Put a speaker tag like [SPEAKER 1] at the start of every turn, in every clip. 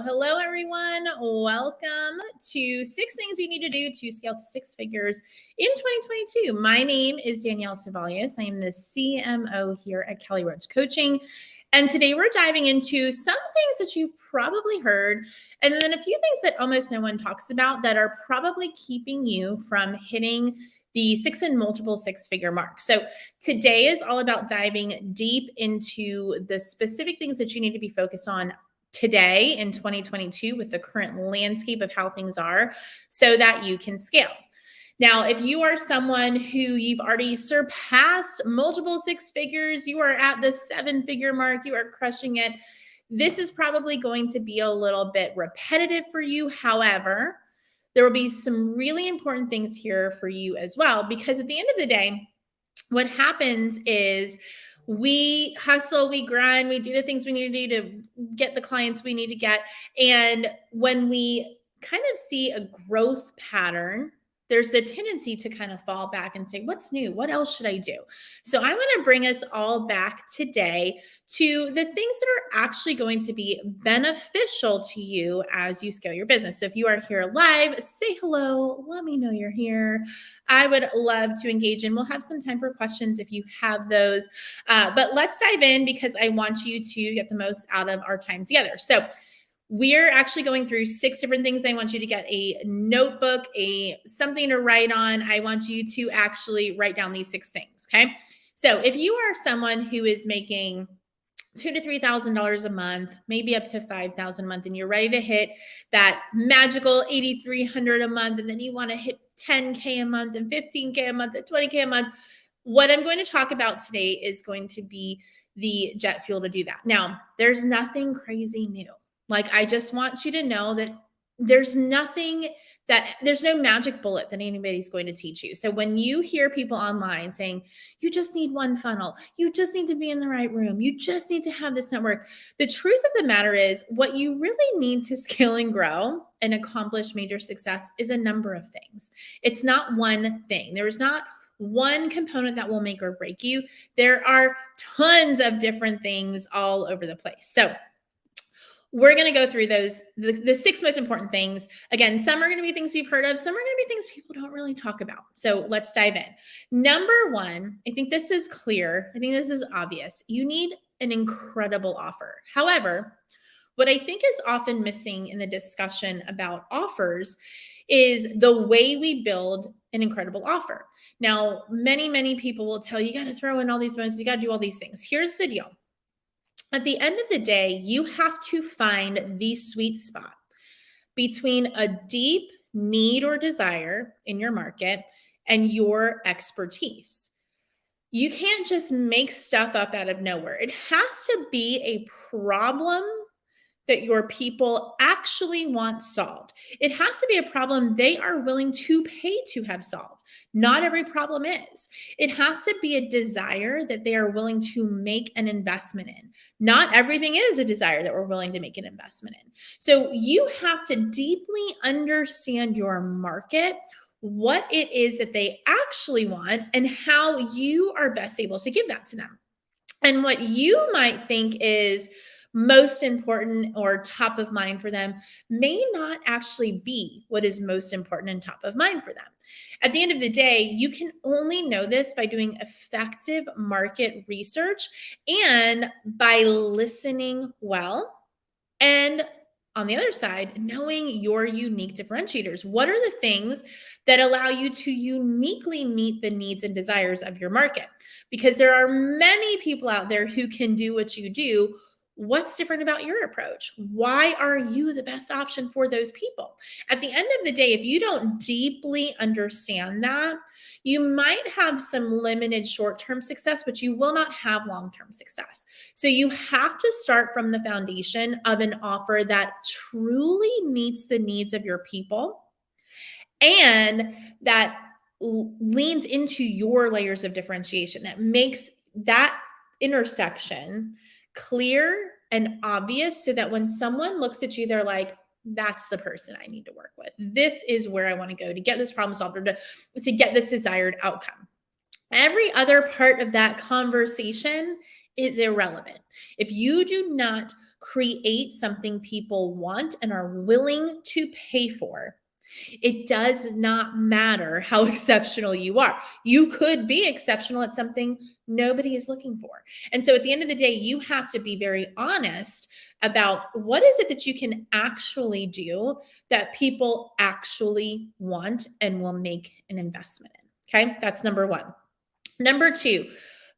[SPEAKER 1] Hello, everyone. Welcome to 6 Things You Need to Do to Scale to Six Figures in 2022. My name is Danielle Cevallos. I am the CMO here at Kelly Roach Coaching. And today we're diving into some things that you've probably heard, and then a few things that almost no one talks about that are probably keeping you from hitting the six and multiple six-figure mark. So today is all about diving deep into the specific things that you need to be focused on today in 2022 with the current landscape of how things are so that you can scale. Now, if you are someone who you've already surpassed multiple six figures, you are at the seven-figure mark, you are crushing it, this is probably going to be a little bit repetitive for you. However, there will be some really important things here for you as well, because at the end of the day, what happens is we hustle, we grind, we do the things we need to do to get the clients we need to get. And when we kind of see a growth pattern, there's the tendency to kind of fall back and say, what's new? What else should I do? So I want to bring us all back today to the things that are actually going to be beneficial to you as you scale your business. So if you are here live, say hello, let me know you're here. I would love to engage, and we'll have some time for questions if you have those. But let's dive in because I want you to get the most out of our time together. So we're actually going through 6 different things. I want you to get a notebook, something to write on. I want you to actually write down these 6 things, okay? So if you are someone who is making $2,000 to $3,000 a month, maybe up to $5,000 a month, and you're ready to hit that magical $8,300 a month, and then you want to hit $10K a month and $15K a month and $20K a month, what I'm going to talk about today is going to be the jet fuel to do that. Now, there's nothing crazy new. Like, I just want you to know that there's no magic bullet that anybody's going to teach you. So when you hear people online saying, you just need one funnel, you just need to be in the right room, you just need to have this network, the truth of the matter is what you really need to scale and grow and accomplish major success is a number of things. It's not one thing. There's not one component that will make or break you. There are tons of different things all over the place. So we're going to go through those, the 6 most important things. Again, some are going to be things you've heard of. Some are going to be things people don't really talk about. So let's dive in. Number 1, I think this is clear. I think this is obvious. You need an incredible offer. However, what I think is often missing in the discussion about offers is the way we build an incredible offer. Now, many people will tell you, you got to throw in all these bonuses, you got to do all these things. Here's the deal. At the end of the day, you have to find the sweet spot between a deep need or desire in your market and your expertise. You can't just make stuff up out of nowhere. It has to be a problem that your people actually want solved. It has to be a problem they are willing to pay to have solved. Not every problem is. It has to be a desire that they are willing to make an investment in. Not everything is a desire that we're willing to make an investment in. So you have to deeply understand your market, what it is that they actually want, and how you are best able to give that to them. And what you might think is most important or top of mind for them may not actually be what is most important and top of mind for them. At the end of the day, you can only know this by doing effective market research and by listening well. And on the other side, knowing your unique differentiators. What are the things that allow you to uniquely meet the needs and desires of your market? Because there are many people out there who can do what you do. What's different about your approach? Why are you the best option for those people? At the end of the day, if you don't deeply understand that, you might have some limited short-term success, but you will not have long-term success. So you have to start from the foundation of an offer that truly meets the needs of your people and that leans into your layers of differentiation, that makes that intersection clear and obvious so that when someone looks at you, they're like, that's the person I need to work with. This is where I want to go to get this problem solved or to get this desired outcome. Every other part of that conversation is irrelevant. If you do not create something people want and are willing to pay for, it does not matter how exceptional you are. You could be exceptional at something nobody is looking for. And so at the end of the day, you have to be very honest about what is it that you can actually do that people actually want and will make an investment in. Okay, that's number one. Number two,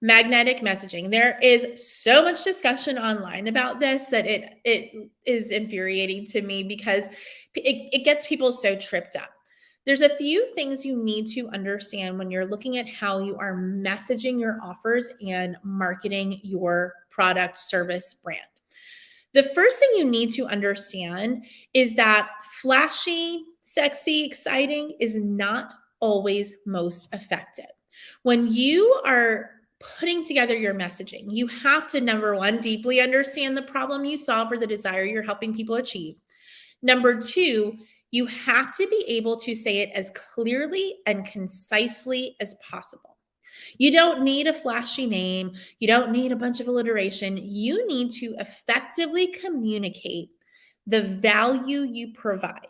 [SPEAKER 1] magnetic messaging. There is so much discussion online about this that it is infuriating to me because it gets people so tripped up. There's a few things you need to understand when you're looking at how you are messaging your offers and marketing your product, service, brand. The first thing you need to understand is that flashy, sexy, exciting is not always most effective. When you are putting together your messaging, you have to, number one, deeply understand the problem you solve or the desire you're helping people achieve. Number two, you have to be able to say it as clearly and concisely as possible. You don't need a flashy name. You don't need a bunch of alliteration. You need to effectively communicate the value you provide.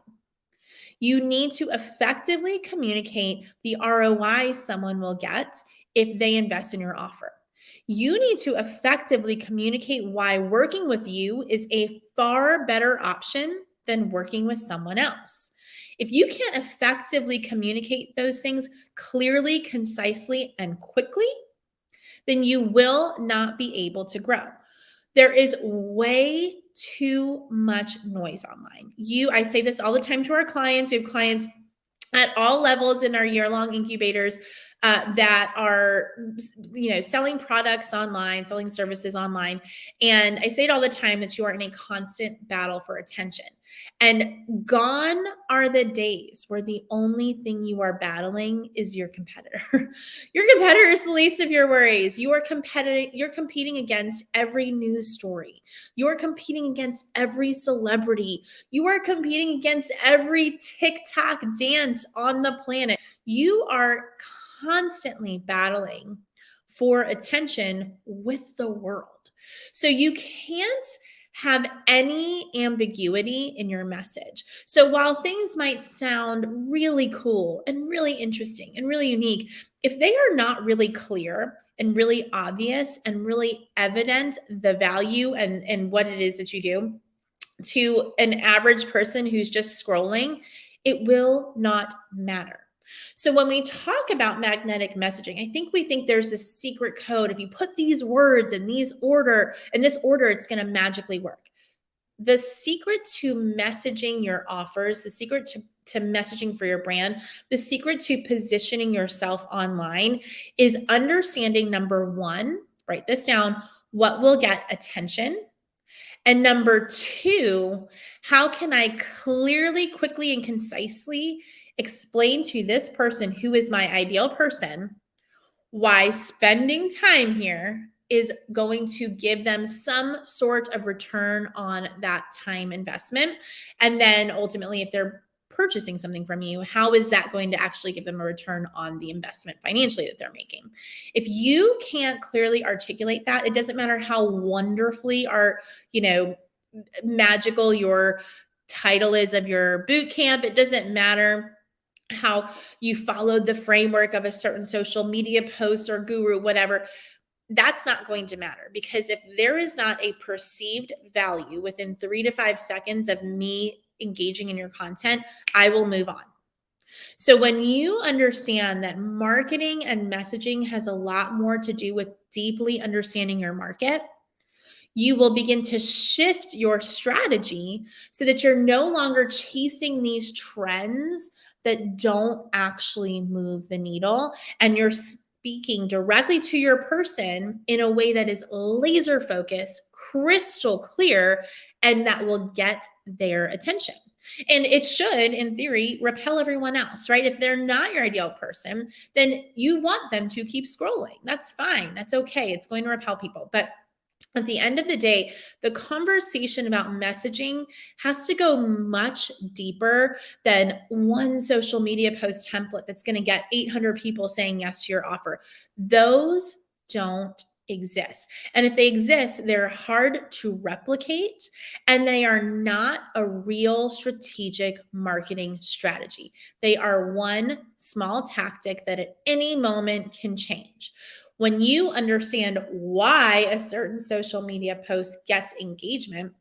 [SPEAKER 1] You need to effectively communicate the ROI someone will get if they invest in your offer. You need to effectively communicate why working with you is a far better option than working with someone else. If you can't effectively communicate those things clearly, concisely, and quickly, then you will not be able to grow. There is way too much noise online. I say this all the time to our clients. We have clients at all levels in our year-long incubators that are, selling products online, selling services online. And I say it all the time that you are in a constant battle for attention. And gone are the days where the only thing you are battling is your competitor. Your competitor is the least of your worries. You're competing against every news story. You're competing against every celebrity. You are competing against every TikTok dance on the planet. You are constantly battling for attention with the world. So you can't have any ambiguity in your message. So while things might sound really cool and really interesting and really unique, if they are not really clear and really obvious and really evident the value and what it is that you do to an average person who's just scrolling, it will not matter. So when we talk about magnetic messaging, I think we think there's this secret code. If you put these words in this order, it's going to magically work. The secret to messaging your offers, the secret to messaging for your brand, the secret to positioning yourself online is understanding, number one, write this down, what will get attention. And number two, how can I clearly, quickly, and concisely explain to this person who is my ideal person why spending time here is going to give them some sort of return on that time investment. And then ultimately, if they're purchasing something from you, how is that going to actually give them a return on the investment financially that they're making? If you can't clearly articulate that, it doesn't matter how wonderfully magical your title is of your boot camp. It doesn't matter how you followed the framework of a certain social media post or guru, whatever. That's not going to matter, because if there is not a perceived value within 3 to 5 seconds of me engaging in your content, I will move on. So when you understand that marketing and messaging has a lot more to do with deeply understanding your market, you will begin to shift your strategy so that you're no longer chasing these trends that don't actually move the needle, and you're speaking directly to your person in a way that is laser focused, crystal clear, and that will get their attention. And it should, in theory, repel everyone else, right? If they're not your ideal person, then you want them to keep scrolling. That's fine. That's okay. It's going to repel people. But at the end of the day, the conversation about messaging has to go much deeper than one social media post template that's going to get 800 people saying yes to your offer. Those don't exist. And if they exist, they're hard to replicate and they are not a real strategic marketing strategy. They are one small tactic that at any moment can change. When you understand why a certain social media post gets engagement,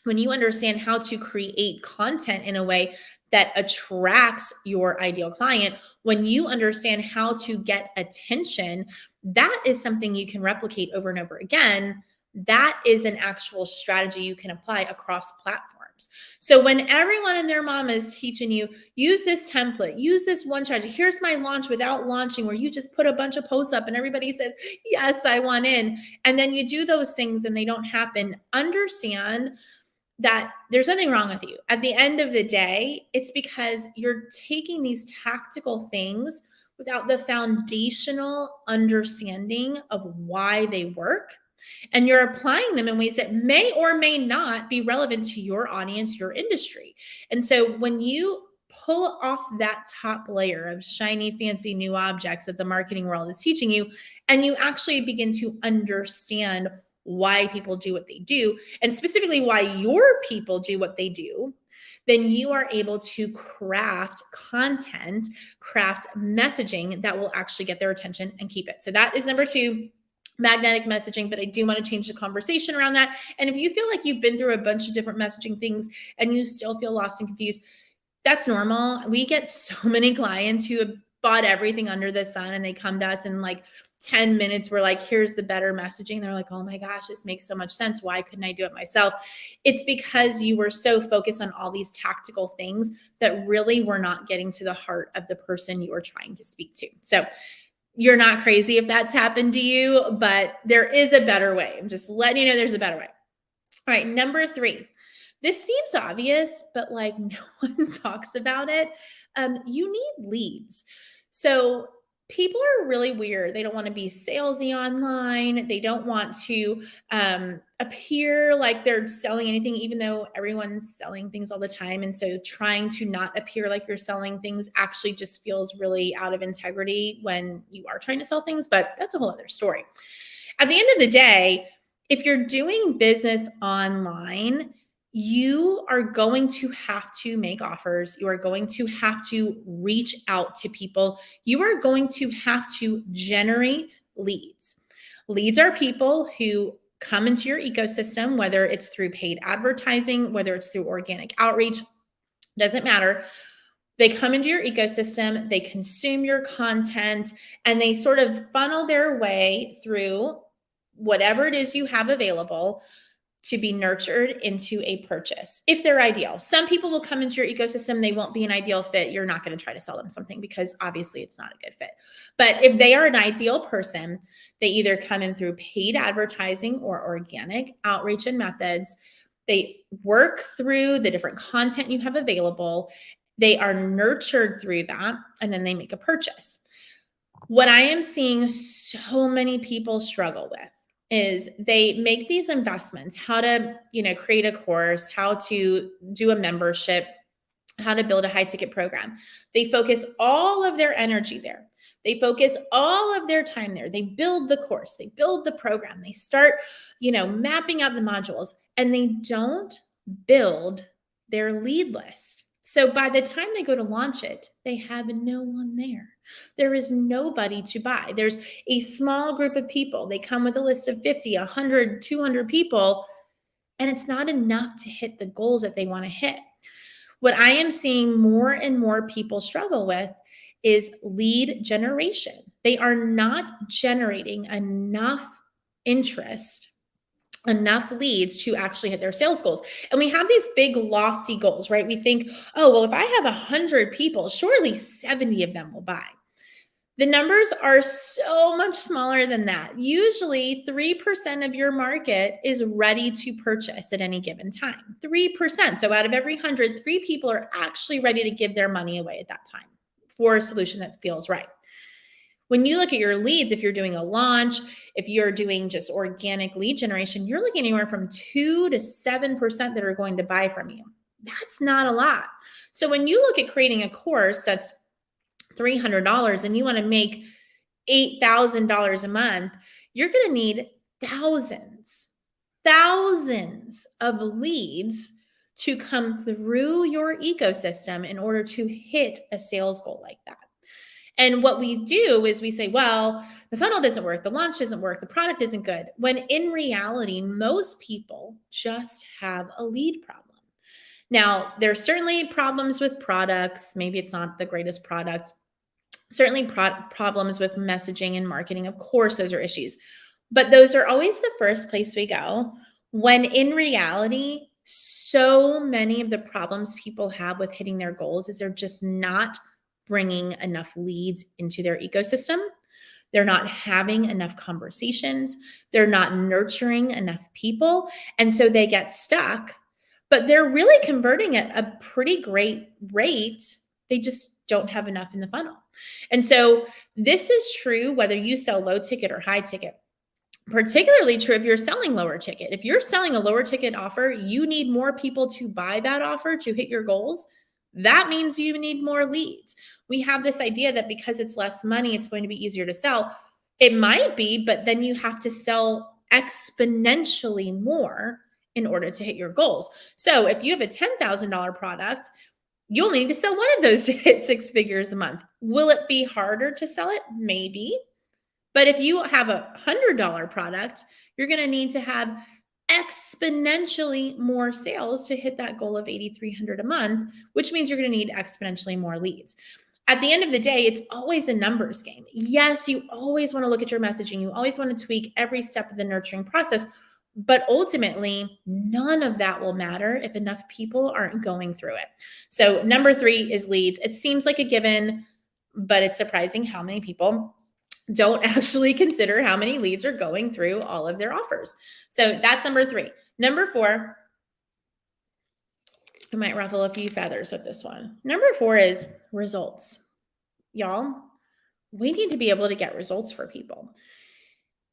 [SPEAKER 1] when you understand how to create content in a way that attracts your ideal client, when you understand how to get attention, that is something you can replicate over and over again. That is an actual strategy you can apply across platforms. So when everyone and their mom is teaching you, use this template, use this one strategy. Here's my launch without launching, where you just put a bunch of posts up and everybody says, yes, I want in. And then you do those things and they don't happen. Understand that there's nothing wrong with you. At the end of the day, it's because you're taking these tactical things without the foundational understanding of why they work. And you're applying them in ways that may or may not be relevant to your audience, your industry. And so when you pull off that top layer of shiny, fancy new objects that the marketing world is teaching you, and you actually begin to understand why people do what they do, and specifically why your people do what they do, then you are able to craft content, craft messaging that will actually get their attention and keep it. So that is number 2, magnetic messaging. But I do want to change the conversation around that. And if you feel like you've been through a bunch of different messaging things and you still feel lost and confused, that's normal. We get so many clients who have bought everything under the sun and they come to us in like 10 minutes. We're like, here's the better messaging. They're like, oh my gosh, this makes so much sense. Why couldn't I do it myself? It's because you were so focused on all these tactical things that really were not getting to the heart of the person you were trying to speak to. So you're not crazy if that's happened to you, but there is a better way. I'm just letting you know there's a better way. All right, number 3. This seems obvious, but like no one talks about it. You need leads. So people are really weird. They don't want to be salesy online. They don't want to appear like they're selling anything, even though everyone's selling things all the time. And so trying to not appear like you're selling things actually just feels really out of integrity when you are trying to sell things, but that's a whole other story. At the end of the day, if you're doing business online, you are going to have to make offers. You are going to have to reach out to people. You are going to have to generate leads. Leads are people who come into your ecosystem, whether it's through paid advertising, whether it's through organic outreach, doesn't matter. They come into your ecosystem, they consume your content, and they sort of funnel their way through whatever it is you have available to be nurtured into a purchase, if they're ideal. Some people will come into your ecosystem, they won't be an ideal fit. You're not going to try to sell them something because obviously it's not a good fit. But if they are an ideal person, they either come in through paid advertising or organic outreach and methods. They work through the different content you have available. They are nurtured through that, and then they make a purchase. What I am seeing so many people struggle with is they make these investments, how to, create a course, how to do a membership, how to build a high ticket program. They focus all of their energy there. They focus all of their time there. They build the course, they build the program, they start, mapping out the modules, and they don't build their lead list. So by the time they go to launch it, they have no one there. There is nobody to buy. There's a small group of people. They come with a list of 50, 100, 200 people, and it's not enough to hit the goals that they want to hit. What I am seeing more and more people struggle with is lead generation. They are not generating enough interest, enough leads to actually hit their sales goals. And we have these big lofty goals, right? We think, oh, well, if I have 100 people, surely 70 of them will buy. The numbers are so much smaller than that. Usually 3% of your market is ready to purchase at any given time. 3%. So out of every 100, 3 people are actually ready to give their money away at that time for a solution that feels right. When you look at your leads, if you're doing a launch, if you're doing just organic lead generation, you're looking anywhere from 2 to 7% that are going to buy from you. That's not a lot. So when you look at creating a course that's $300 and you want to make $8,000 a month, you're going to need thousands of leads to come through your ecosystem in order to hit a sales goal like that. And what we do is we say, well, the funnel doesn't work, the launch doesn't work, the product isn't good. When in reality, most people just have a lead problem. Now, there's certainly problems with products. Maybe it's not the greatest product. Certainly problems with messaging and marketing. Of course, those are issues. But those are always the first place we go, when in reality, so many of the problems people have with hitting their goals is they're just not bringing enough leads into their ecosystem. They're not having enough conversations. They're not nurturing enough people. And so they get stuck, but they're really converting at a pretty great rate. They just don't have enough in the funnel. And so this is true whether you sell low ticket or high ticket. Particularly true if you're selling lower ticket. If you're selling a lower ticket offer, you need more people to buy that offer to hit your goals. That means you need more leads. We have this idea that because it's less money, it's going to be easier to sell. It might be, but then you have to sell exponentially more in order to hit your goals. So if you have a $10,000 product, you'll need to sell one of those to hit 6 figures a month. Will it be harder to sell it? Maybe. But if you have a $100 product, you're going to need to have exponentially more sales to hit that goal of $8,300 a month, which means you're going to need exponentially more leads. At the end of the day, it's always a numbers game. Yes, you always want to look at your messaging. You always want to tweak every step of the nurturing process. But ultimately, none of that will matter if enough people aren't going through it. So number 3 is leads. It seems like a given, but it's surprising how many people don't actually consider how many leads are going through all of their offers. So that's number 3. Number 4, I might ruffle a few feathers with this one. Number 4 is results. Y'all, we need to be able to get results for people.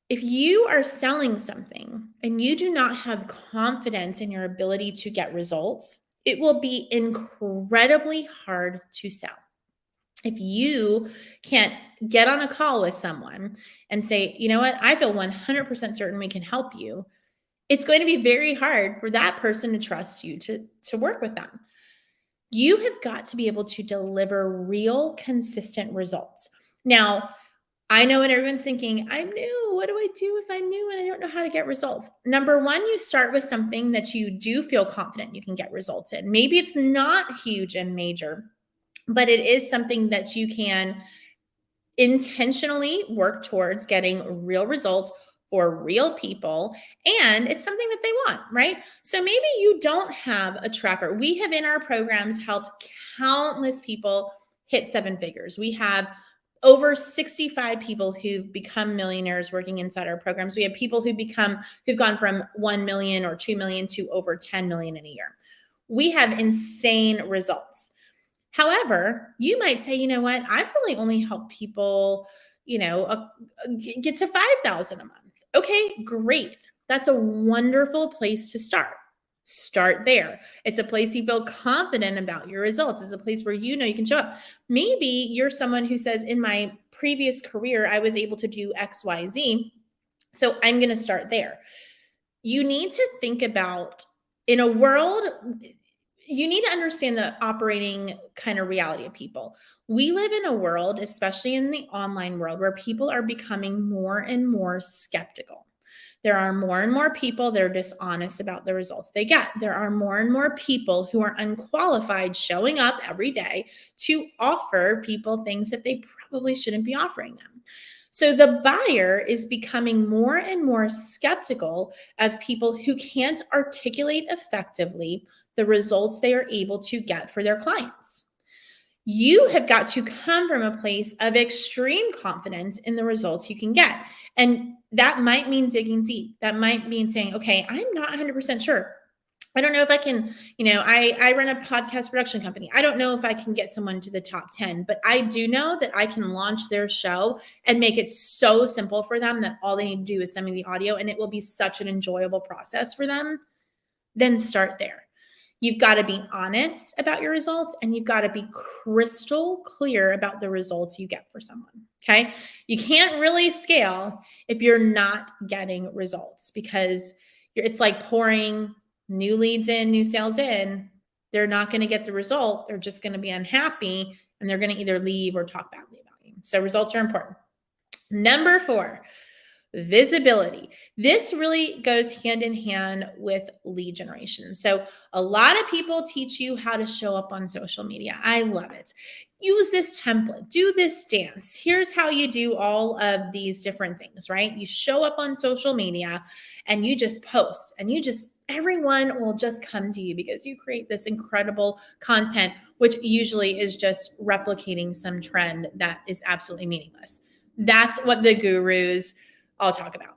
[SPEAKER 1] If you are selling something and you do not have confidence in your ability to get results, it will be incredibly hard to sell. If you can't get on a call with someone and say, you know what, I feel 100% certain we can help you, it's going to be very hard for that person to trust you to work with them. You have got to be able to deliver real, consistent results. Now, I know what everyone's thinking, I'm new. What do I do if I'm new and I don't know how to get results? Number 1, you start with something that you do feel confident you can get results in. Maybe it's not huge and major, but it is something that you can intentionally work towards getting real results for real people. And it's something that they want, right? So maybe you don't have a tracker. We have in our programs helped countless people hit 7 figures. We have over 65 people who've become millionaires working inside our programs. We have people who've gone from 1 million or 2 million to over 10 million in a year. We have insane results. However, you might say, you know what, I've really only helped people, get to 5,000 a month. Okay, great. That's a wonderful place to start. Start there. It's a place you feel confident about your results. It's a place where you know you can show up. Maybe you're someone who says, in my previous career, I was able to do X, Y, Z. So I'm going to start there. You need to think about, in a world, you need to understand the operating kind of reality of people. We live in a world, especially in the online world, where people are becoming more and more skeptical. There are more and more people that are dishonest about the results they get. There are more and more people who are unqualified showing up every day to offer people things that they probably shouldn't be offering them. So the buyer is becoming more and more skeptical of people who can't articulate effectively the results they are able to get for their clients. You have got to come from a place of extreme confidence in the results you can get. And that might mean digging deep. That might mean saying, okay, I'm not 100% sure. I don't know if I can, I run a podcast production company. I don't know if I can get someone to the top 10, but I do know that I can launch their show and make it so simple for them that all they need to do is send me the audio and it will be such an enjoyable process for them. Then start there. You've got to be honest about your results and you've got to be crystal clear about the results you get for someone. Okay. You can't really scale if you're not getting results because it's like pouring new leads in, new sales in. They're not going to get the result. They're just going to be unhappy and they're going to either leave or talk badly about you. So results are important. Number 4, visibility. This really goes hand in hand with lead generation. So a lot of people teach you how to show up on social media. I love it. Use this template, do this dance. Here's how you do all of these different things, right? You show up on social media and you just post and everyone will just come to you because you create this incredible content, which usually is just replicating some trend that is absolutely meaningless. That's what the gurus all talk about.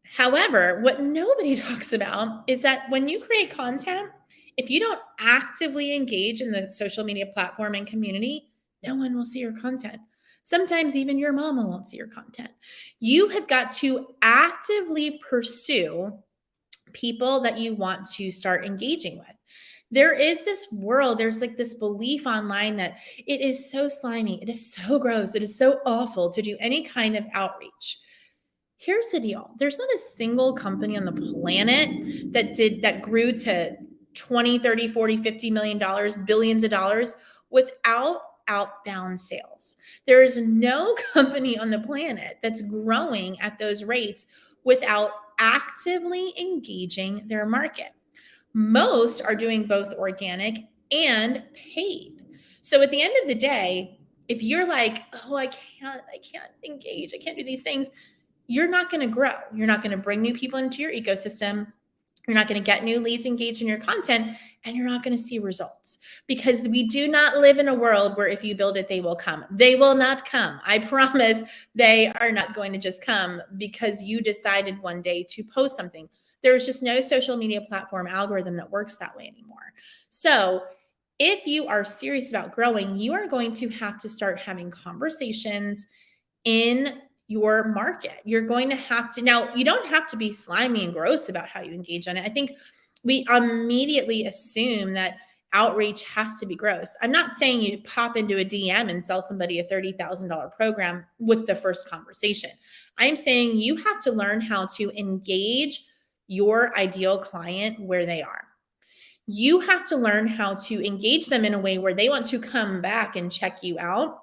[SPEAKER 1] However, what nobody talks about is that when you create content, if you don't actively engage in the social media platform and community, no one will see your content. Sometimes even your mama won't see your content. You have got to actively pursue people that you want to start engaging with. There is this world, there's like this belief online that it is so slimy, it is so gross, it is so awful to do any kind of outreach. Here's the deal. There's not a single company on the planet that grew to 20, 30, 40, 50 million dollars, billions of dollars without outbound sales. There is no company on the planet that's growing at those rates without actively engaging their market. Most are doing both organic and paid. So at the end of the day, if you're like, oh, I can't engage, I can't do these things, you're not going to grow. You're not going to bring new people into your ecosystem. You're not going to get new leads engaged in your content, and you're not going to see results because we do not live in a world where if you build it, they will come. They will not come. I promise they are not going to just come because you decided one day to post something. There's just no social media platform algorithm that works that way anymore. So if you are serious about growing, you are going to have to start having conversations in your market. You're going to have to, now you don't have to be slimy and gross about how you engage on it. I think we immediately assume that outreach has to be gross. I'm not saying you pop into a DM and sell somebody a $30,000 program with the first conversation. I'm saying you have to learn how to engage your ideal client where they are. You have to learn how to engage them in a way where they want to come back and check you out.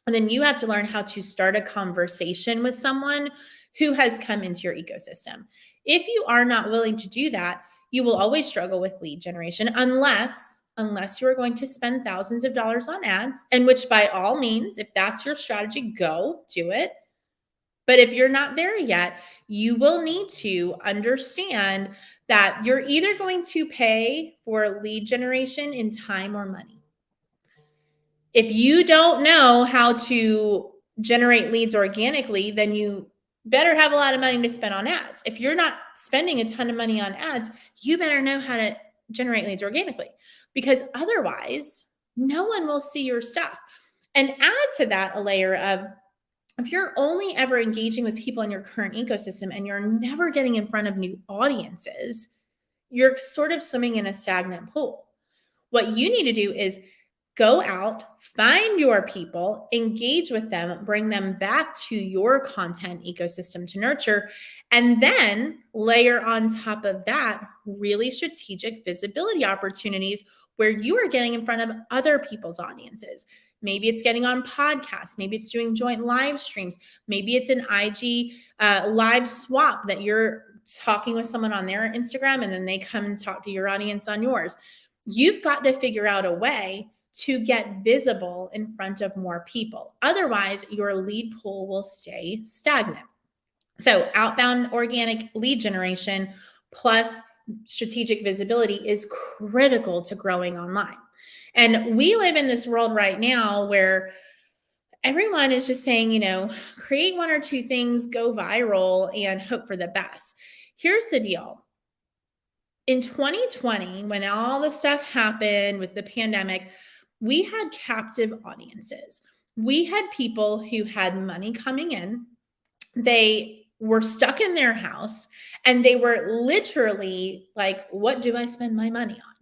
[SPEAKER 1] And then you have to learn how to start a conversation with someone who has come into your ecosystem. If you are not willing to do that, you will always struggle with lead generation unless you are going to spend thousands of dollars on ads, and which by all means, if that's your strategy, go do it. But if you're not there yet, you will need to understand that you're either going to pay for lead generation in time or money. If you don't know how to generate leads organically, then you better have a lot of money to spend on ads. If you're not spending a ton of money on ads, you better know how to generate leads organically because otherwise, no one will see your stuff. And add to that a layer of if you're only ever engaging with people in your current ecosystem and you're never getting in front of new audiences, you're sort of swimming in a stagnant pool. What you need to do is go out, find your people, engage with them, bring them back to your content ecosystem to nurture, and then layer on top of that really strategic visibility opportunities where you are getting in front of other people's audiences. Maybe it's getting on podcasts. Maybe it's doing joint live streams. Maybe it's an IG live swap that you're talking with someone on their Instagram and then they come and talk to your audience on yours. You've got to figure out a way to get visible in front of more people. Otherwise, your lead pool will stay stagnant. So outbound organic lead generation plus strategic visibility is critical to growing online. And we live in this world right now where everyone is just saying, create one or two things, go viral, and hope for the best. Here's the deal. In 2020, when all the stuff happened with the pandemic, we had captive audiences. We had people who had money coming in. They were stuck in their house and they were literally like, what do I spend my money on?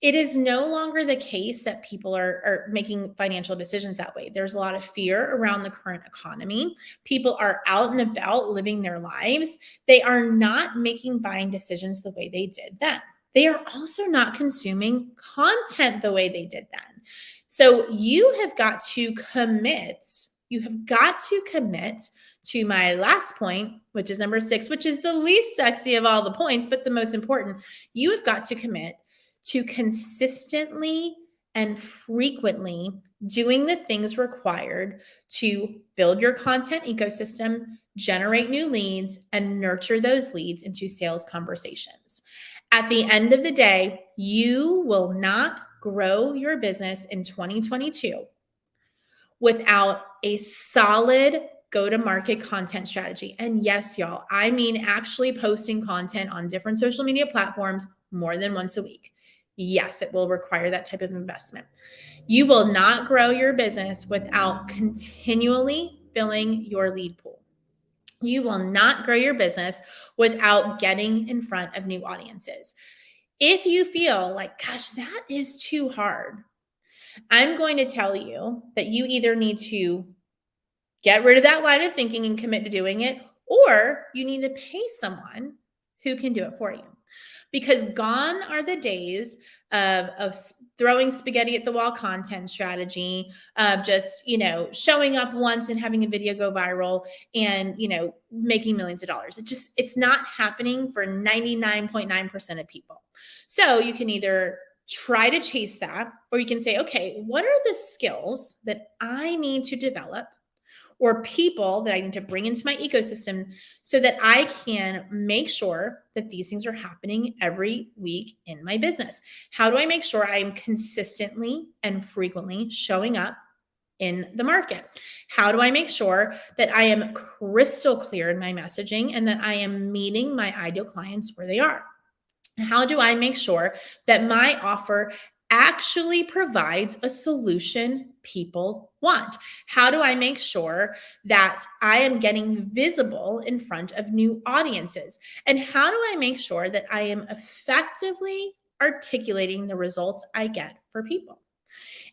[SPEAKER 1] It is no longer the case that people are making financial decisions that way. There's a lot of fear around the current economy. People are out and about living their lives. They are not making buying decisions the way they did then. They are also not consuming content the way they did then. So you have got to commit. You have got to commit to my last point, which is number 6, which is the least sexy of all the points, but the most important. You have got to commit to consistently and frequently doing the things required to build your content ecosystem, generate new leads, and nurture those leads into sales conversations. At the end of the day, you will not grow your business in 2022 without a solid go-to-market content strategy. And yes, y'all, I mean actually posting content on different social media platforms more than once a week. Yes, it will require that type of investment. You will not grow your business without continually filling your lead pool. You will not grow your business without getting in front of new audiences. If you feel like, gosh, that is too hard, I'm going to tell you that you either need to get rid of that line of thinking and commit to doing it, or you need to pay someone who can do it for you. Because gone are the days of throwing spaghetti at the wall content strategy, of just, showing up once and having a video go viral and, making millions of dollars. It's not happening for 99.9% of people. So you can either try to chase that, or you can say, okay, what are the skills that I need to develop or people that I need to bring into my ecosystem so that I can make sure that these things are happening every week in my business? How do I make sure I'm consistently and frequently showing up in the market? How do I make sure that I am crystal clear in my messaging and that I am meeting my ideal clients where they are? How do I make sure that my offer actually provides a solution people want? How do I make sure that I am getting visible in front of new audiences? And how do I make sure that I am effectively articulating the results I get for people?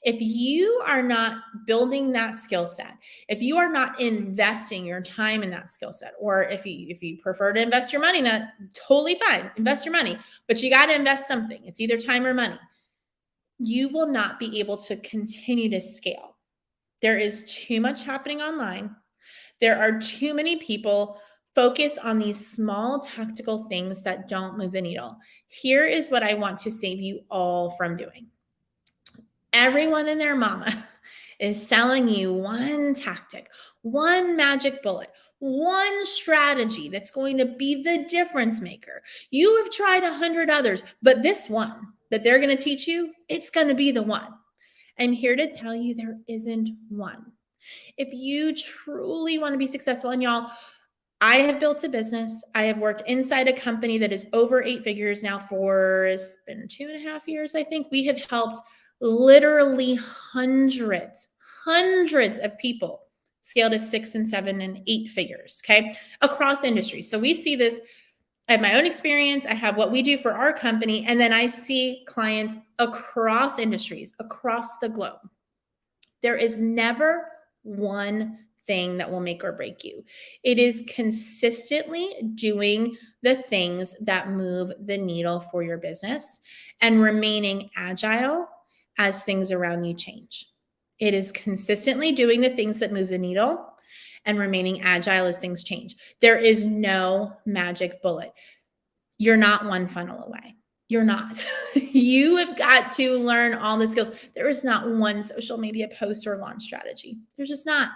[SPEAKER 1] If you are not building that skill set, if you are not investing your time in that skill set, or if you prefer to invest your money, that totally fine. Invest your money, but you got to invest something. It's either time or money. You will not be able to continue to scale. There is too much happening online. There are too many people focused on these small tactical things that don't move the needle. Here is what I want to save you all from doing. Everyone and their mama is selling you one tactic, one magic bullet, one strategy that's going to be the difference maker. You have tried 100 others, but this one that they're going to teach you, it's going to be the one. I'm here to tell you there isn't one. If you truly want to be successful, and y'all, I have built a business. I have worked inside a company that is over 8 figures now for, it's been 2.5 years, I think. We have helped literally hundreds of people scale to 6 and 7 and 8 figures, okay, across industries. So we see this. I have my own experience. I have what we do for our company, and then I see clients across industries, across the globe. There is never one thing that will make or break you. It is consistently doing the things that move the needle for your business and remaining agile as things around you change. It is consistently doing the things that move the needle and remaining agile as things change. There is no magic bullet. You're not one funnel away. You're not. You have got to learn all the skills. There is not one social media post or launch strategy. There's just not.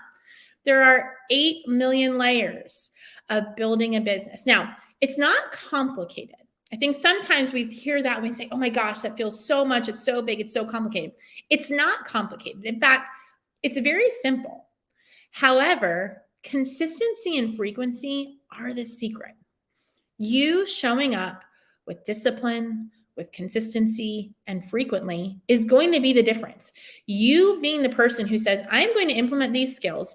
[SPEAKER 1] There are 8 million layers of building a business. Now, it's not complicated. I think sometimes we hear that and we say, oh my gosh, that feels so much. It's so big. It's so complicated. It's not complicated. In fact, it's very simple. However, consistency and frequency are the secret. You showing up with discipline, with consistency, and frequently is going to be the difference. You being the person who says, I'm going to implement these skills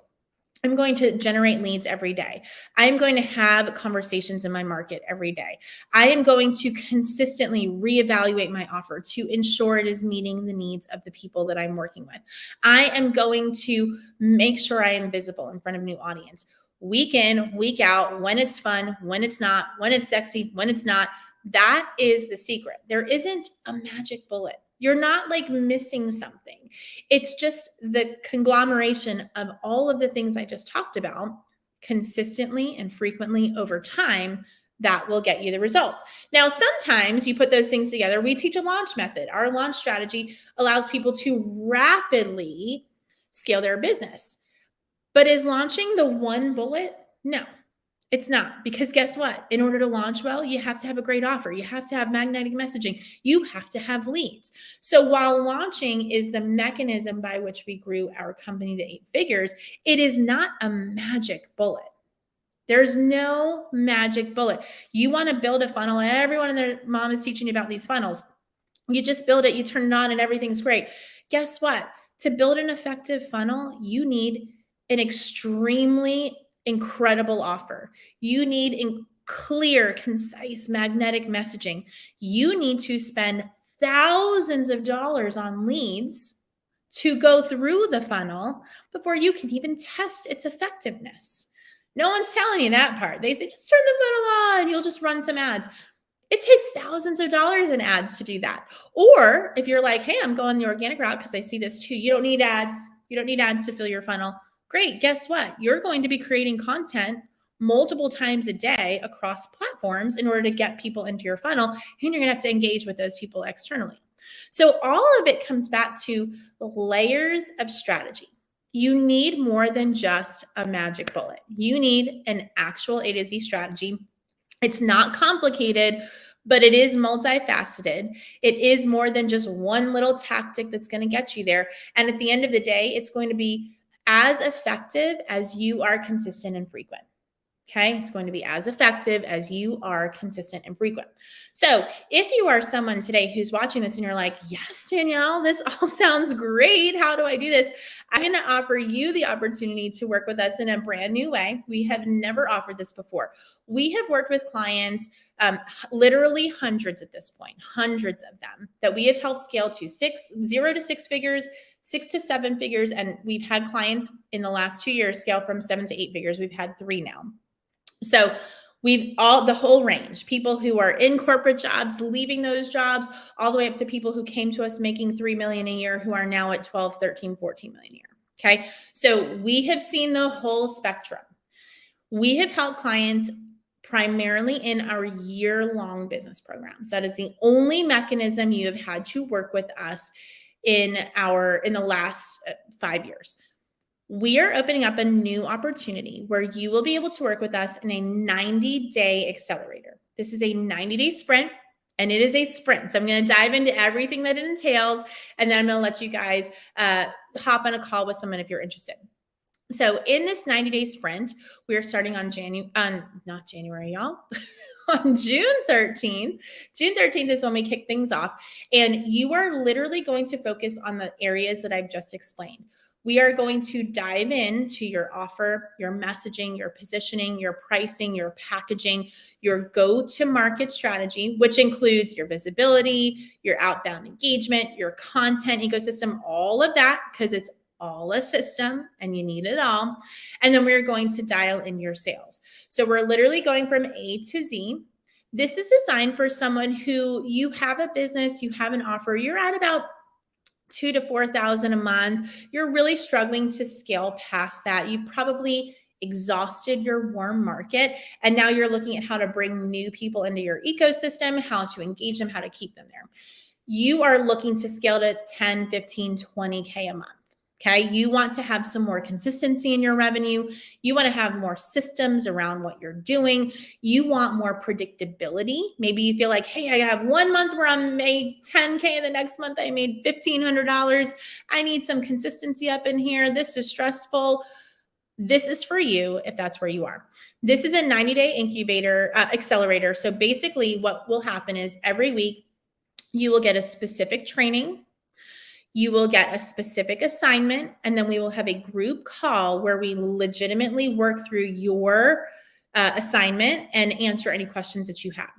[SPEAKER 1] I'm going to generate leads every day. I'm going to have conversations in my market every day. I am going to consistently reevaluate my offer to ensure it is meeting the needs of the people that I'm working with. I am going to make sure I am visible in front of new audience week in, week out, when it's fun, when it's not, when it's sexy, when it's not. That is the secret. There isn't a magic bullet. You're not like missing something. It's just the conglomeration of all of the things I just talked about consistently and frequently over time that will get you the result. Now, sometimes you put those things together. We teach a launch method. Our launch strategy allows people to rapidly scale their business. But is launching the one bullet? No. It's not, because guess what? In order to launch well, you have to have a great offer. You have to have magnetic messaging. You have to have leads. So while launching is the mechanism by which we grew our company to 8 figures, it is not a magic bullet. There's no magic bullet. You want to build a funnel. Everyone and their mom is teaching you about these funnels. You just build it, you turn it on, and everything's great. Guess what? To build an effective funnel, you need an extremely incredible offer. You need clear, concise, magnetic messaging. You need to spend thousands of dollars on leads to go through the funnel before you can even test its effectiveness. No one's telling you that part. They say, just turn the funnel on, you'll just run some ads. It takes thousands of dollars in ads to do that. Or if you're like, hey, I'm going the organic route because I see this too. You don't need ads. You don't need ads to fill your funnel. Great. Guess what? You're going to be creating content multiple times a day across platforms in order to get people into your funnel. And you're going to have to engage with those people externally. So all of it comes back to the layers of strategy. You need more than just a magic bullet. You need an actual A to Z strategy. It's not complicated, but it is multifaceted. It is more than just one little tactic that's going to get you there. And at the end of the day, it's going to be as effective as you are consistent and frequent. Okay, it's going to be as effective as you are consistent and frequent. So if you are someone today who's watching this and you're like, yes, Danielle, this all sounds great. How do I do this? I'm going to offer you the opportunity to work with us in a brand new way. We have never offered this before. We have worked with clients, literally hundreds at this point, hundreds of them that we have helped scale to 0 to 6 figures, 6 to 7 figures. And we've had clients in the last 2 years scale from 7 to 8 figures. We've had 3 now. So we've all the whole range, people who are in corporate jobs, leaving those jobs, all the way up to people who came to us making 3 million a year, who are now at 12, 13, 14 million a year. Okay. So we have seen the whole spectrum. We have helped clients primarily in our year-long business programs. That is the only mechanism you have had to work with us in the last 5 years. We are opening up a new opportunity where you will be able to work with us in a 90-day accelerator. This is a 90-day sprint, and it is a sprint. So I'm going to dive into everything that it entails, and then I'm going to let you guys hop on a call with someone if you're interested. So in this 90-day sprint, we are starting on not January, y'all. On June 13th. June 13th is when we kick things off, and you are literally going to focus on the areas that I've just explained. We are going to dive into your offer, your messaging, your positioning, your pricing, your packaging, your go-to-market strategy, which includes your visibility, your outbound engagement, your content ecosystem, all of that, because it's all a system and you need it all. And then we're going to dial in your sales. So we're literally going from A to Z. This is designed for someone who you have a business, you have an offer, you're at about $2,000 to $4,000 a month. You're really struggling to scale past that. You've probably exhausted your warm market, and now you're looking at how to bring new people into your ecosystem, how to engage them, how to keep them there. You are looking to scale to 10, 15, 20K a month. Okay. You want to have some more consistency in your revenue. You want to have more systems around what you're doing. You want more predictability. Maybe you feel like, hey, I have 1 month where I made 10K and the next month I made $1,500. I need some consistency up in here. This is stressful. This is for you if that's where you are. This is a 90-day incubator accelerator. So basically what will happen is every week you will get a specific training. You will get a specific assignment, and then we will have a group call where we legitimately work through your assignment and answer any questions that you have.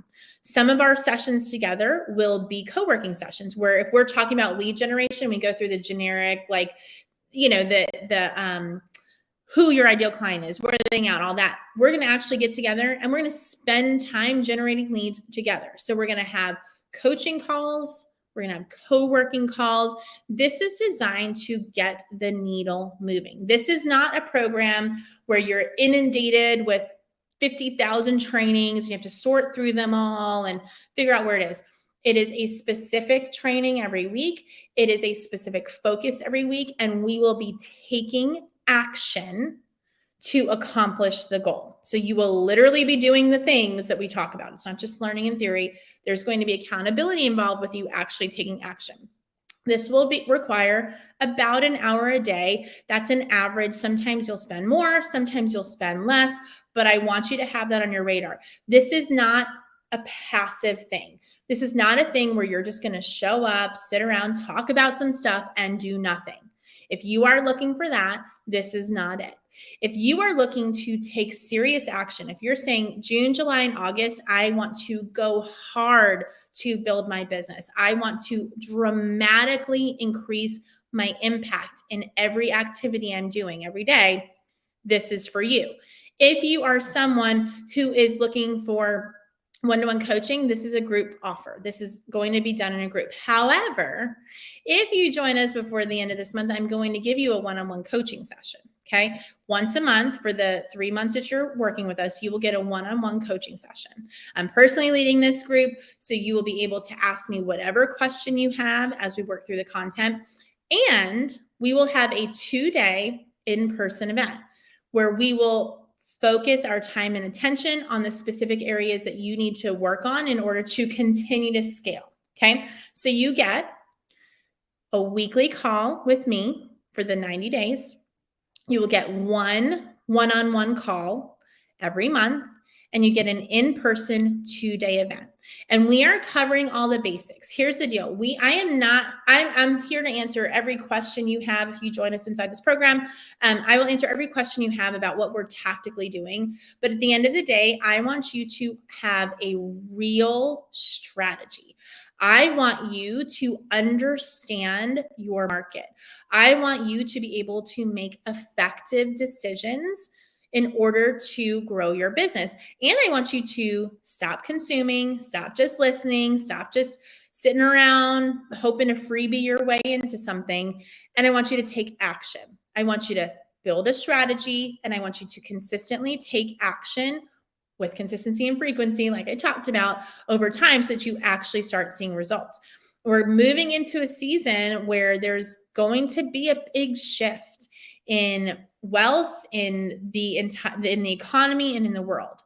[SPEAKER 1] Some of our sessions together will be co-working sessions where if we're talking about lead generation, we go through the generic, like, the who your ideal client is, where they're out, all that. We're going to actually get together and we're going to spend time generating leads together. So we're going to have coaching calls. We're going to have co-working calls. This is designed to get the needle moving. This is not a program where you're inundated with 50,000 trainings. You have to sort through them all and figure out where it is. It is a specific training every week. It is a specific focus every week, and we will be taking action to accomplish the goal. So you will literally be doing the things that we talk about. It's not just learning in theory. There's going to be accountability involved with you actually taking action. This will require about an hour a day. That's an average. Sometimes you'll spend more, sometimes you'll spend less, but I want you to have that on your radar. This is not a passive thing. This is not a thing where you're just going to show up, sit around, talk about some stuff, and do nothing. If you are looking for that, this is not it. If you are looking to take serious action, if you're saying June, July, and August, I want to go hard to build my business. I want to dramatically increase my impact in every activity I'm doing every day. This is for you. If you are someone who is looking for one-to-one coaching, this is a group offer. This is going to be done in a group. However, if you join us before the end of this month, I'm going to give you a one-on-one coaching session. Okay. Once a month for the 3 months that you're working with us, you will get a one-on-one coaching session. I'm personally leading this group, so you will be able to ask me whatever question you have as we work through the content. And we will have a 2-day in-person event where we will focus our time and attention on the specific areas that you need to work on in order to continue to scale. Okay. So you get a weekly call with me for the 90 days. You will get one-on-one call every month, and you get an in-person 2-day event. And we are covering all the basics. Here's the deal. I'm here to answer every question you have if you join us inside this program. I will answer every question you have about what we're tactically doing. But at the end of the day, I want you to have a real strategy. I want you to understand your market. I want you to be able to make effective decisions in order to grow your business. And I want you to stop consuming, stop just listening, stop just sitting around hoping to freebie your way into something. And I want you to take action. I want you to build a strategy, and I want you to consistently take action with consistency and frequency, like I talked about, over time so that you actually start seeing results. We're moving into a season where there's going to be a big shift in wealth, in the economy, and in the world.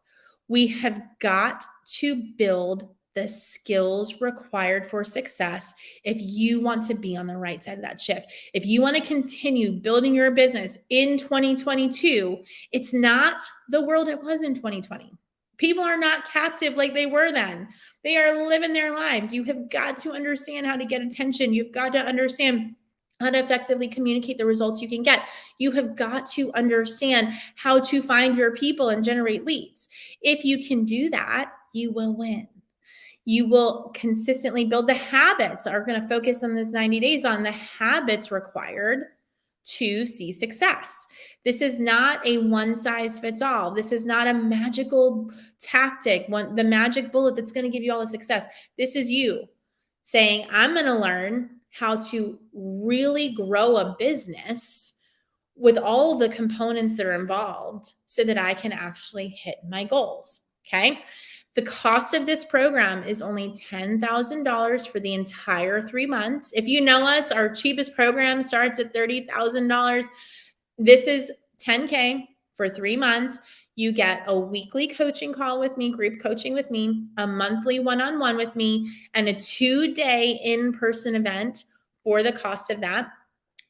[SPEAKER 1] We have got to build the skills required for success if you want to be on the right side of that shift. If you want to continue building your business in 2022, it's not the world it was in 2020. People are not captive like they were then. They are living their lives. You have got to understand how to get attention. You've got to understand how to effectively communicate the results you can get. You have got to understand how to find your people and generate leads. If you can do that, you will win. You will consistently build the habits. Are going to focus on this 90 days on the habits required to see success. This is not a one size fits all. This is not a magical tactic, the magic bullet that's going to give you all the success. This is you saying, I'm going to learn how to really grow a business with all the components that are involved so that I can actually hit my goals. Okay. The cost of this program is only $10,000 for the entire 3 months. If you know us, our cheapest program starts at $30,000. This is $10K for 3 months. You get a weekly coaching call with me, group coaching with me, a monthly one-on-one with me, and a 2-day in-person event for the cost of that.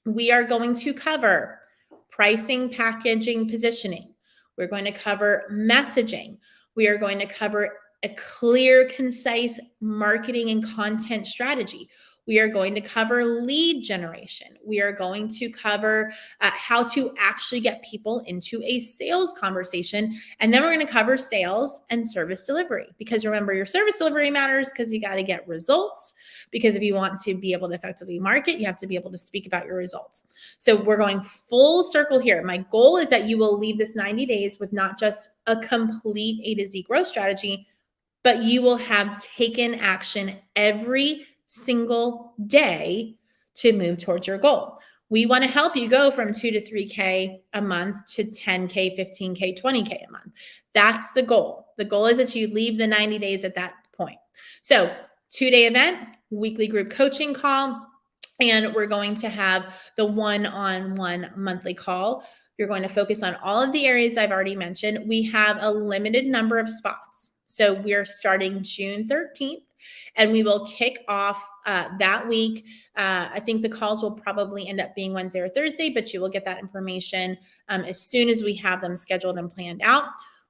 [SPEAKER 1] We are going to cover pricing, packaging, positioning. We're going to cover messaging. We are going to cover a clear, concise marketing and content strategy. We are going to cover lead generation. We are going to cover how to actually get people into a sales conversation. And then we're going to cover sales and service delivery, because remember, your service delivery matters because you got to get results. Because if you want to be able to effectively market, you have to be able to speak about your results. So we're going full circle here. My goal is that you will leave this 90 days with not just a complete A to Z growth strategy, but you will have taken action every single day to move towards your goal. We want to help you go from 2 to 3K a month to 10K, 15K, 20K a month. That's the goal. The goal is that you leave the 90 days at that point. So 2-day event, weekly group coaching call, and we're going to have the one-on-one monthly call. You're going to focus on all of the areas I've already mentioned. We have a limited number of spots. So we're starting June 13th, and we will kick off that week. I think the calls will probably end up being Wednesday or Thursday, but you will get that information as soon as we have them scheduled and planned out.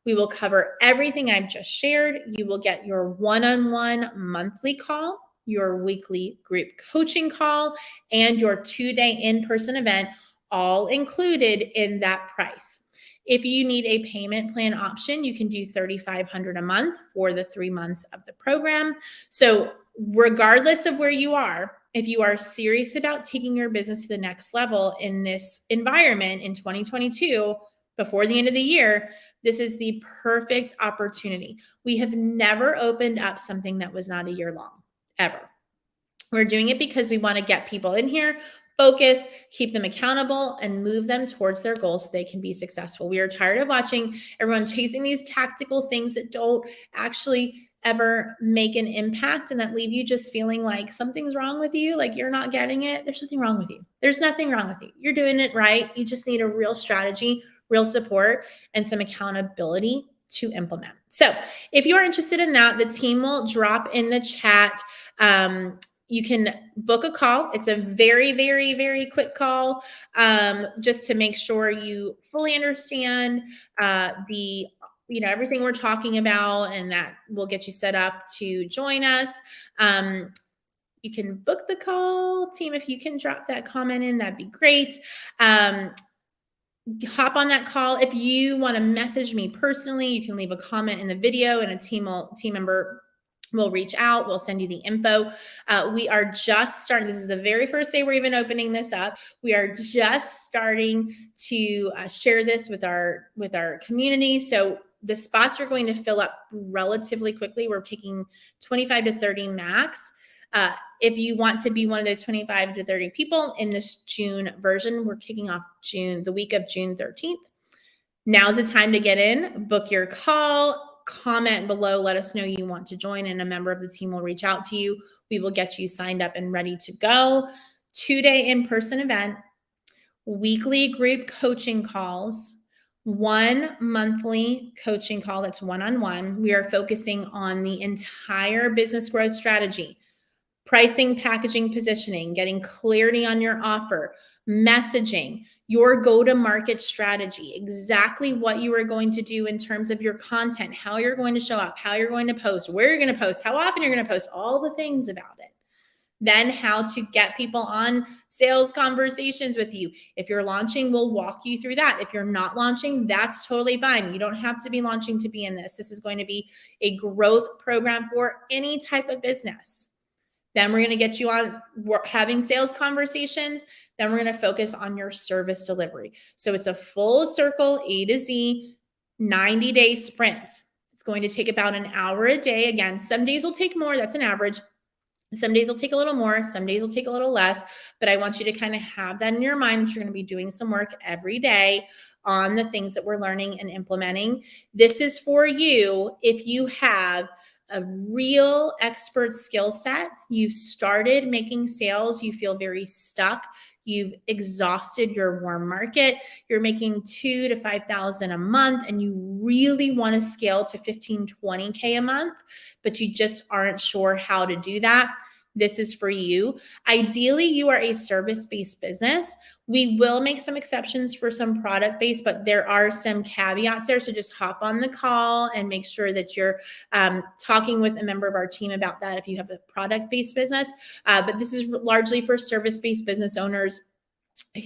[SPEAKER 1] We will cover everything I've just shared. You will get your one-on-one monthly call, your weekly group coaching call, and your 2-day in-person event, all included in that price. If you need a payment plan option, you can do $3,500 a month for the 3 months of the program. So regardless of where you are, if you are serious about taking your business to the next level in this environment in 2022, before the end of the year, this is the perfect opportunity. We have never opened up something that was not a year long, ever. We're doing it because we want to get people in here, focus, keep them accountable, and move them towards their goals so they can be successful. We are tired of watching everyone chasing these tactical things that don't actually ever make an impact and that leave you just feeling like something's wrong with you, like you're not getting it. There's nothing wrong with you. There's nothing wrong with you. You're doing it right. You just need a real strategy, real support, and some accountability to implement. So if you are interested in that, the team will drop in the chat. You can book a call. It's a very, very, very quick call, just to make sure you fully understand everything we're talking about, and that will get you set up to join us. You can book the call. Team, if you can drop that comment in, that'd be great. Hop on that call. If you want to message me personally, you can leave a comment in the video, and a team member will reach out. We'll send you the info. We are just starting. This is the very first day we're even opening this up. We are just starting to share this with our community. So the spots are going to fill up relatively quickly. We're taking 25 to 30 max. If you want to be one of those 25 to 30 people in this June version, we're kicking off the week of June 13th. Now's the time to get in, book your call. Comment below, let us know you want to join, and a member of the team will reach out to you. We will get you signed up and ready to go. 2-day in-person event, weekly group coaching calls, 1 monthly coaching call that's one-on-one. We are focusing on the entire business growth strategy, pricing, packaging, positioning, getting clarity on your offer, messaging, your go-to-market strategy, exactly what you are going to do in terms of your content, how you're going to show up, how you're going to post, where you're going to post, how often you're going to post, all the things about it. Then how to get people on sales conversations with you. If you're launching, we'll walk you through that. If you're not launching, that's totally fine. You don't have to be launching to be in this. This is going to be a growth program for any type of business. Then we're going to get you on having sales conversations. Then we're going to focus on your service delivery. So it's a full circle, A to Z, 90-day sprint. It's going to take about an hour a day. Again, some days will take more. That's an average. Some days will take a little more. Some days will take a little less. But I want you to kind of have that in your mind that you're going to be doing some work every day on the things that we're learning and implementing. This is for you if you have a real expert skill set. You've started making sales. You feel very stuck. You've exhausted your warm market. You're making $2,000 to $5,000 a month, and you really want to scale to $15,000, $20K a month, but you just aren't sure how to do that. this is for you. Ideally, you are a service-based business. We will make some exceptions for some product-based, but there are some caveats there. So just hop on the call and make sure that you're talking with a member of our team about that if you have a product-based business. But this is largely for service-based business owners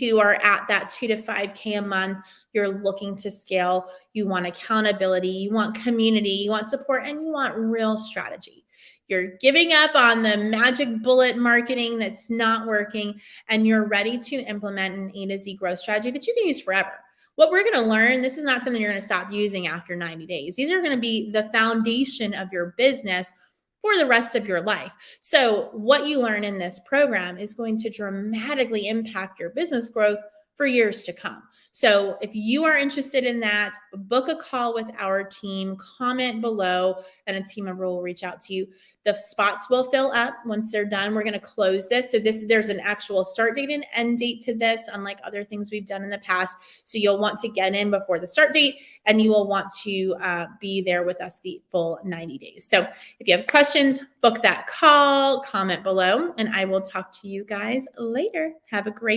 [SPEAKER 1] who are at that 2 to 5K a month. You're looking to scale. You want accountability, you want community, you want support, and you want real strategy. You're giving up on the magic bullet marketing that's not working, and you're ready to implement an A to Z growth strategy that you can use forever. What we're going to learn, this is not something you're going to stop using after 90 days. These are going to be the foundation of your business for the rest of your life. So what you learn in this program is going to dramatically impact your business growth for years to come. So if you are interested in that, book a call with our team, comment below, and a team member will reach out to you. The spots will fill up once they're done. We're going to close this. So there's an actual start date and end date to this, unlike other things we've done in the past. So you'll want to get in before the start date, and you will want to be there with us the full 90 days. So if you have questions, book that call, comment below, and I will talk to you guys later. Have a great